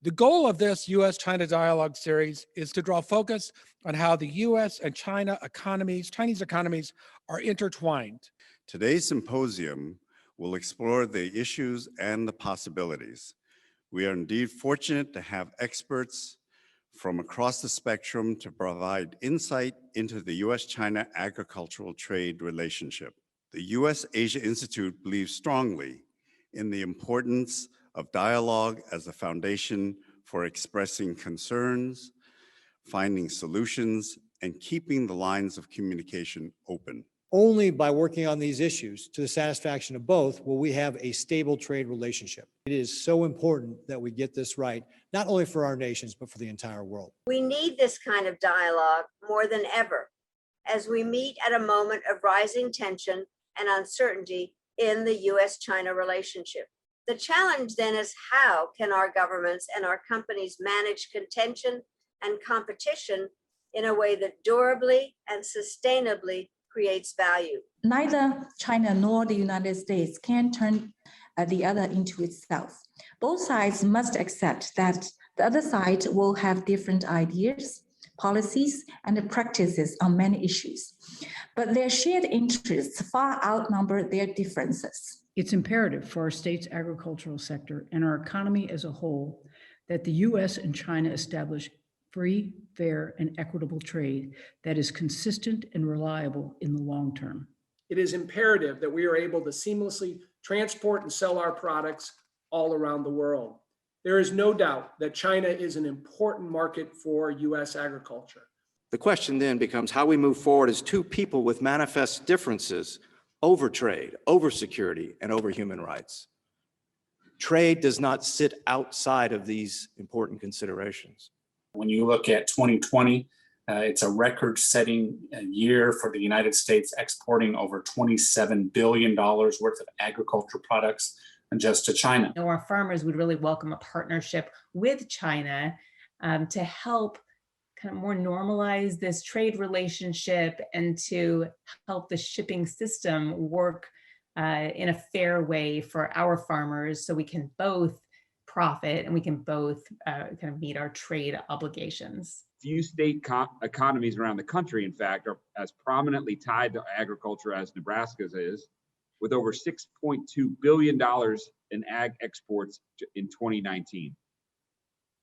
The goal of this U.S.-China Dialogue Series is to draw focus on how the U.S. and Chinese economies are intertwined. Today's symposium will explore the issues and the possibilities. We are indeed fortunate to have experts from across the spectrum to provide insight into the U.S.-China agricultural trade relationship. The U.S.-Asia Institute believes strongly in the importance of dialogue as a foundation for expressing concerns, finding solutions, and keeping the lines of communication open. Only by working on these issues to the satisfaction of both will we have a stable trade relationship. It is so important that we get this right, not only for our nations, but for the entire world. We need this kind of dialogue more than ever as we meet at a moment of rising tension and uncertainty in the U.S.-China relationship. The challenge then is, how can our governments and our companies manage contention and competition in a way that durably and sustainably creates value? Neither China nor the United States can turn the other into itself. Both sides must accept that the other side will have different ideas, policies, and practices on many issues, but their shared interests far outnumber their differences. It's imperative for our state's agricultural sector and our economy as a whole that the U.S. and China establish free, fair, and equitable trade that is consistent and reliable in the long term. It is imperative that we are able to seamlessly transport and sell our products all around the world. There is no doubt that China is an important market for U.S. agriculture. The question then becomes how we move forward as two people with manifest differences over trade, over security, and over human rights. Trade does not sit outside of these important considerations. When you look at 2020, it's a record-setting year for the United States, exporting over $27 billion worth of agricultural products just to China. Our farmers would really welcome a partnership with China to help kind of more normalize this trade relationship and to help the shipping system work in a fair way for our farmers, so we can both profit and we can both kind of meet our trade obligations. Few state economies around the country, in fact, are as prominently tied to agriculture as Nebraska's is, with over $6.2 billion in ag exports in 2019.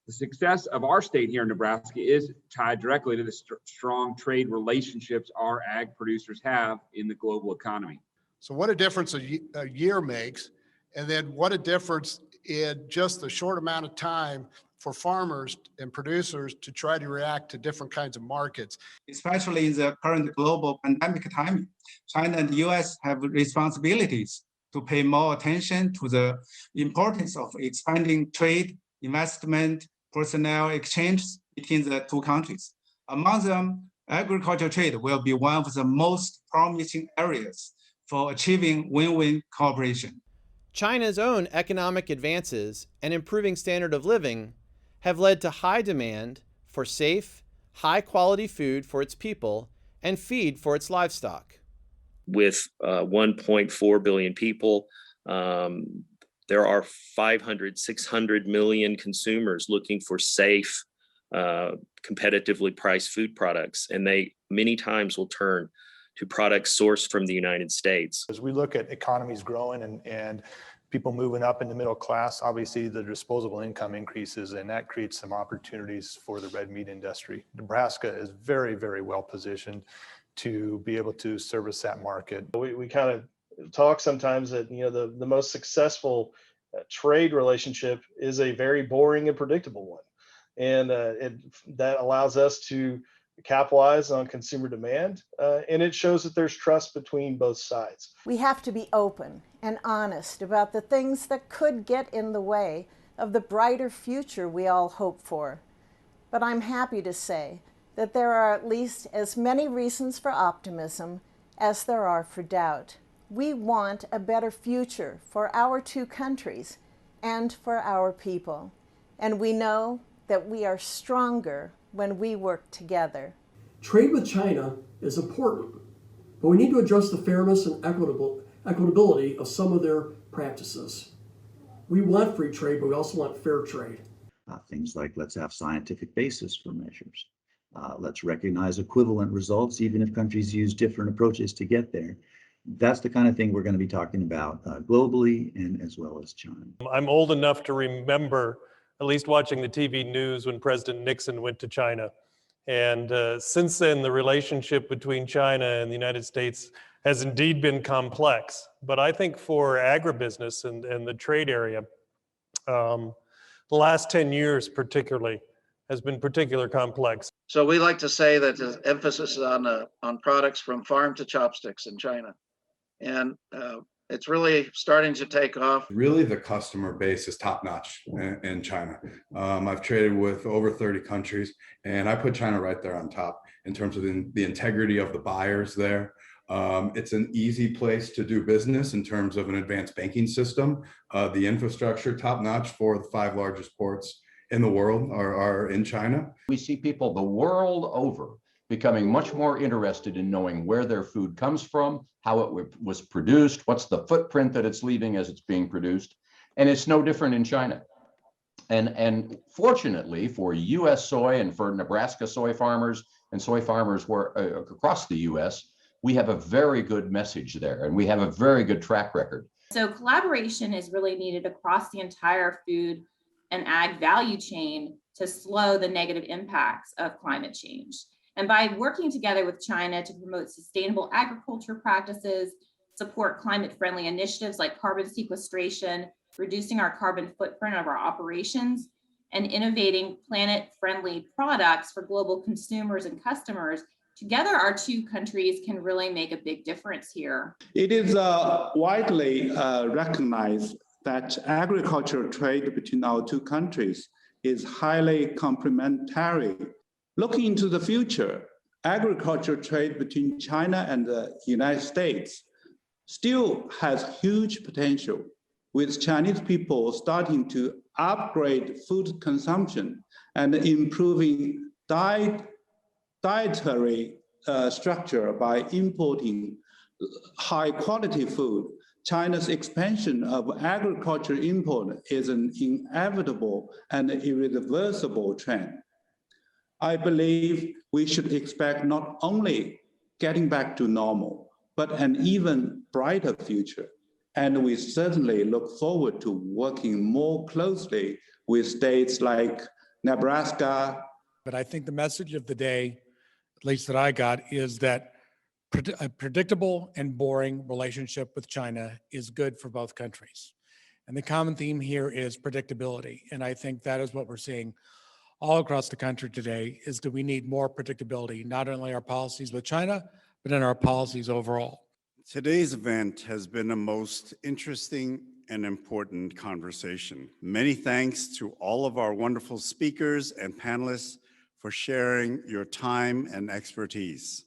The success of our state here in Nebraska is tied directly to the strong trade relationships our ag producers have in the global economy. So what a difference a year makes, and then what a difference in just the short amount of time for farmers and producers to try to react to different kinds of markets. Especially in the current global pandemic time, China and the US have responsibilities to pay more attention to the importance of expanding trade, investment, personnel exchange between the two countries. Among them, agricultural trade will be one of the most promising areas for achieving win-win cooperation. China's own economic advances and improving standard of living have led to high demand for safe, high-quality food for its people and feed for its livestock. With 1.4 billion people, there are 500, 600 million consumers looking for safe, competitively priced food products, and they many times will turn to products sourced from the United States. As we look at economies growing and people moving up in the middle class, obviously the disposable income increases, and that creates some opportunities for the red meat industry. Nebraska is very, very well positioned to be able to service that market. We kind of talk sometimes that, you know, the most successful trade relationship is a very boring and predictable one. And that allows us to capitalize on consumer demand, and it shows that there's trust between both sides. We have to be open and honest about the things that could get in the way of the brighter future we all hope for. But I'm happy to say that there are at least as many reasons for optimism as there are for doubt. We want a better future for our two countries and for our people, and we know that we are stronger when we work together. Trade with China is important, but we need to address the fairness and equitability of some of their practices. We want free trade, but we also want fair trade. Things like let's have scientific basis for measures. Let's recognize equivalent results, even if countries use different approaches to get there. That's the kind of thing we're going to be talking about globally and as well as China. I'm old enough to remember at least watching the TV news when President Nixon went to China. And since then, the relationship between China and the United States has indeed been complex. But I think for agribusiness and the trade area, the last 10 years particularly has been particularly complex. So we like to say that the emphasis is on products from farm to chopsticks in China. And it's really starting to take off. Really, the customer base is top notch in China. I've traded with over 30 countries, and I put China right there on top in terms of the integrity of the buyers there. It's an easy place to do business in terms of an advanced banking system. The infrastructure, top notch for the 5 largest ports in the world are in China. We see people the world over becoming much more interested in knowing where their food comes from, how it was produced, what's the footprint that it's leaving as it's being produced. And it's no different in China. And fortunately for US soy and for Nebraska soy farmers and soy farmers across the US, we have a very good message there and we have a very good track record. So collaboration is really needed across the entire food and ag value chain to slow the negative impacts of climate change. And by working together with China to promote sustainable agriculture practices, support climate-friendly initiatives like carbon sequestration, reducing our carbon footprint of our operations, and innovating planet-friendly products for global consumers and customers, together our two countries can really make a big difference here. It is widely recognized that agricultural trade between our two countries is highly complementary. Looking into the future, agricultural trade between China and the United States still has huge potential, with Chinese people starting to upgrade food consumption and improving dietary structure by importing high quality food. China's expansion of agriculture import is an inevitable and irreversible trend. I believe we should expect not only getting back to normal, but an even brighter future. And we certainly look forward to working more closely with states like Nebraska. But I think the message of the day, at least that I got, is that a predictable and boring relationship with China is good for both countries. And the common theme here is predictability. And I think that is what we're seeing all across the country today, is that we need more predictability, not only our policies with China, but in our policies overall. Today's event has been a most interesting and important conversation. Many thanks to all of our wonderful speakers and panelists for sharing your time and expertise.